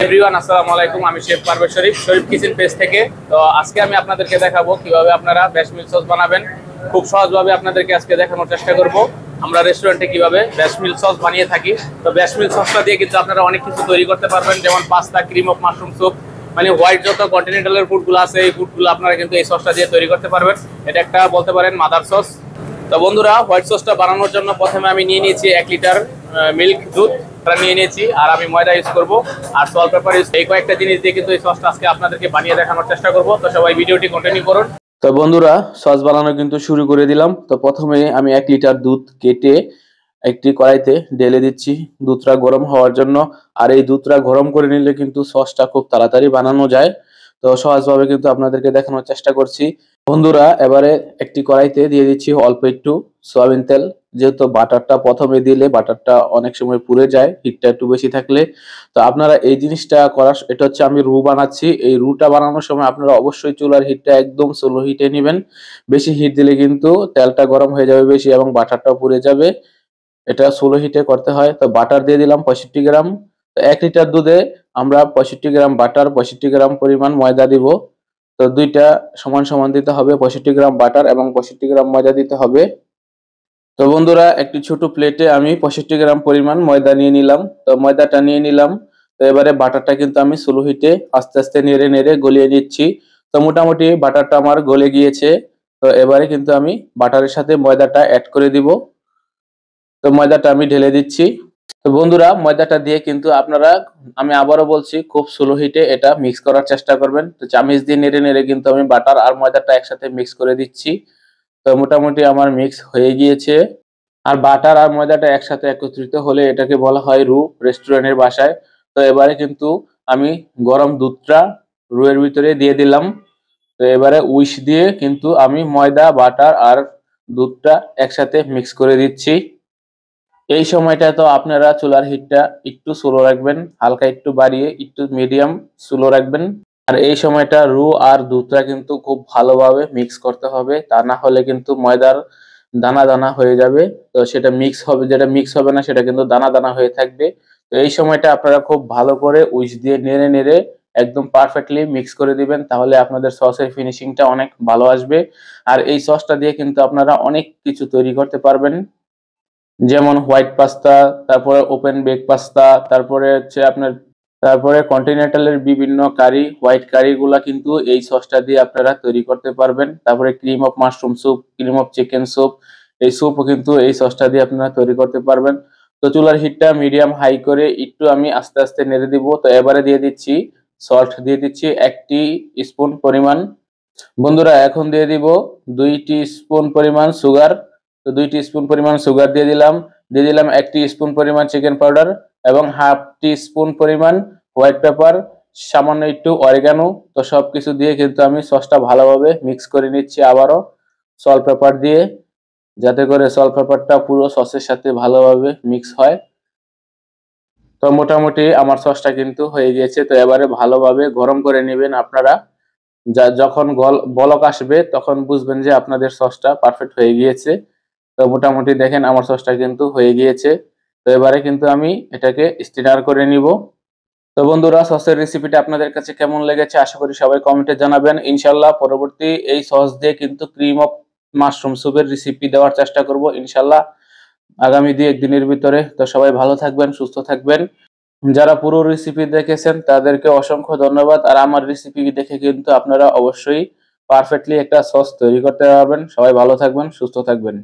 Everyone আসসালামু আলাইকুম। আমি শেফ পারভেজ শরীফ, শরীফ কিচেন পেজ থেকে। তো আজকে আমি আপনাদেরকে দেখাবো কিভাবে আপনারা বেশমিল সস বানাবেন। খুব সহজভাবে আপনাদেরকে আজকে দেখানোর চেষ্টা করব আমরা রেস্টুরেন্টে কিভাবে বেশমিল সস বানিয়ে থাকি। তো বেশমিল সসটা দিয়ে কিন্তু আপনারা অনেক কিছু তৈরি করতে পারবেন, যেমন pasta, cream of mushroom soup, মানে হোয়াইট যত কন্টিনেন্টালের ফুডগুলো আছে এই ফুডগুলো আপনারা কিন্তু এই সসটা দিয়ে তৈরি করতে পারবেন। এটা একটা বলতে পারেন মাদার সস। তো বন্ধুরা, হোয়াইট সসটা বানানোর জন্য প্রথমে আমি নিয়ে নিয়েছি 1 লিটার মিল্ক দুধ নিয়ে নিয়েছি, আর আমি ময়দা ইউজ করব আর সল্ট পেপার ইউজ। এই কয়েকটা জিনিস দিয়ে কিন্তু এই সসটা আজকে আপনাদেরকে বানিয়ে দেখানোর চেষ্টা করব। তো সবাই ভিডিওটি কন্টিনিউ করুন। তো বন্ধুরা, সস বানানো কিন্তু শুরু করে দিলাম। তো প্রথমে আমি 1 লিটার দুধ কেটে একটি কড়াইতে ঢেলে দিচ্ছি দুধটা গরম হওয়ার জন্য। আর এই দুধটা গরম করে নিলে কিন্তু সসটা খুব তাড়াতাড়ি বানানো যায়। তো সহজভাবে কিন্তু আপনাদেরকে দেখানোর চেষ্টা করছি। বন্ধুরা, এবারে একটি কড়াইতে দিয়ে দিচ্ছি অল্প একটু সয়াবিন তেল। যেহেতু বাটারটা প্রথমে দিলে বাটারটা অনেক সময় পুড়ে যায় হিটটা একটু বেশি থাকলে। তো আপনারা এই জিনিসটা করার, এটা হচ্ছে আমি রু বানাচ্ছি। এই রুটা বানানোর সময় আপনারা অবশ্যই চুলার হিটটা একদম স্লো হিটে নেবেন। বেশি হিট দিলে কিন্তু তেলটা গরম হয়ে যাবে বেশি এবং বাটারটাও পুড়ে যাবে। এটা স্লো হিটে করতে হয়। তো বাটার দিয়ে দিলাম 65 গ্রাম। তো 1 লিটার দুধে আমরা 65 গ্রাম বাটার, 65 গ্রাম পরিমাণ ময়দা দিব। তো দুইটা সমান সমান দিতে হবে, 65 গ্রাম বাটার এবং 65 গ্রাম ময়দা দিতে হবে। তো বন্ধুরা, একটি ছোট প্লেটে আমি 65 গ্রাম পরিমাণ ময়দা নিয়ে নিলাম। তো ময়দাটা নিয়ে নিলাম। তো এবারে বাটারটা কিন্তু আমি স্লো হিটে আস্তে আস্তে নেড়ে নেড়ে গলিয়ে নিচ্ছি। তো মোটামুটি বাটারটা আমার গলে গিয়েছে। তো এবারে কিন্তু আমি বাটারের সাথে ময়দাটা অ্যাড করে দিব। তো ময়দাটা আমি ঢেলে দিচ্ছি। তো বন্ধুরা, ময়দাটা দিয়ে কিন্তু আপনারা, আমি আবারও বলছি, খুব স্লো হিটে এটা মিক্স করার চেষ্টা করবেন। তো চামচ দিয়ে নেড়ে নেড়ে কিন্তু আমি বাটার আর ময়দাটা একসাথে মিক্স করে দিচ্ছি। তো মোটামুটি আমার মিক্স হয়ে গিয়েছে। আর বাটার আর ময়দাটা একসাথে একত্রিত হলে এটাকে বলা হয় রু রেস্টুরেন্টের ভাষায়। তো এবারে কিন্তু আমি গরম দুধটা রুয়ের ভিতরে দিয়ে দিলাম। তো এবারে উইশ দিয়ে কিন্তু আমি ময়দা, বাটার আর দুধটা একসাথে মিক্স করে দিচ্ছি। এই সময়টা তো আপনারা চুলার হিটটা একটু স্লো রাখবেন, হালকা একটু বাড়িয়ে একটু মিডিয়াম স্লো রাখবেন। আর এই সময়টা রু আর দুধটা কিন্তু খুব ভালোভাবে মিক্স করতে হবে, তা না হলে কিন্তু ময়দার দানা দানা হয়ে যাবে। তো সেটা মিক্স হবে, যেটা মিক্স হবে না সেটা কিন্তু দানা দানা হয়ে থাকবে। তো এই সময়টা আপনারা খুব ভালো করে উইশ দিয়ে নেড়ে নেড়ে একদম পারফেক্টলি মিক্স করে দিবেন, তাহলে আপনাদের সসের ফিনিশিংটা অনেক ভালো আসবে। আর এই সসটা দিয়ে কিন্তু আপনারা অনেক কিছু তৈরি করতে পারবেন, যেমন হোয়াইট পাস্তা, তারপরে ওপেন বেক পাস্তা, তারপরে হচ্ছে আপনার, তারপরে কন্টিনেন্টালের বিভিন্ন কারি, হোয়াইট কারি গুলা কিন্তু এই সসটা দিয়ে আপনারা তৈরি করতে পারবেন। তারপরে cream of mushroom soup, cream of chicken soup, এই স্যুপও কিন্তু এই সসটা দিয়ে আপনারা তৈরি করতে পারবেন। তো চুলার হিটটা মিডিয়াম হাই করে একটু আমি আস্তে আস্তে নেড়ে দিব। তো এবারে দিয়ে দিচ্ছি সল্ট, দিয়ে দিচ্ছি 1 স্পুন পরিমাণ। বন্ধুরা, এখন দিয়ে দিব 2 স্পুন পরিমাণ সুগার। তো 2 স্পুন পরিমাণ সুগার দিয়ে দিলাম। দিয়ে দিলাম 1 স্পুন পরিমাণ চিকেন পাউডার এবং হাফ স্পুন পরিমাণ হোয়াইট পেপার, সামান্য একটু অরিগানো। তো সবকিছু দিয়ে কিন্তু আমি সসটা ভালোভাবে মিক্স করে নিচ্ছি আবারও সল্ট পেপার দিয়ে, যাতে করে সল্ট পেপারটা পুরো সসের সাথে ভালোভাবে মিক্স হয়। তো মোটামুটি আমার সসটা কিন্তু হয়ে গিয়েছে। তো এবারে ভালোভাবে গরম করে নেবেন আপনারা। যখন বলক আসবে তখন বুঝবেন যে আপনাদের সসটা পারফেক্ট হয়ে গিয়েছে। তো মোটামুটি দেখেন আমার সসটা কিন্তু হয়ে গিয়েছে। তো এবারে কিন্তু আমি এটাকে স্টিনার করে নিব। তো বন্ধুরা, সসের রেসিপিটা আপনাদের কাছে কেমন লেগেছে আশা করি সবাই কমেন্টে জানাবেন। ইনশাল্লাহ পরবর্তী এই সস দিয়ে কিন্তু ক্রিম অফ মাশরুম স্যুপের রেসিপি দেওয়ার চেষ্টা করব ইনশাল্লাহ আগামী 2-1 দিনের ভিতরে। তো সবাই ভালো থাকবেন, সুস্থ থাকবেন। যারা পুরো রেসিপি দেখেছেন তাদেরকে অসংখ্য ধন্যবাদ। আর আমার রেসিপি দেখে কিন্তু আপনারা অবশ্যই পারফেক্টলি একটা সস তৈরি করতে পারবেন। সবাই ভালো থাকবেন, সুস্থ থাকবেন।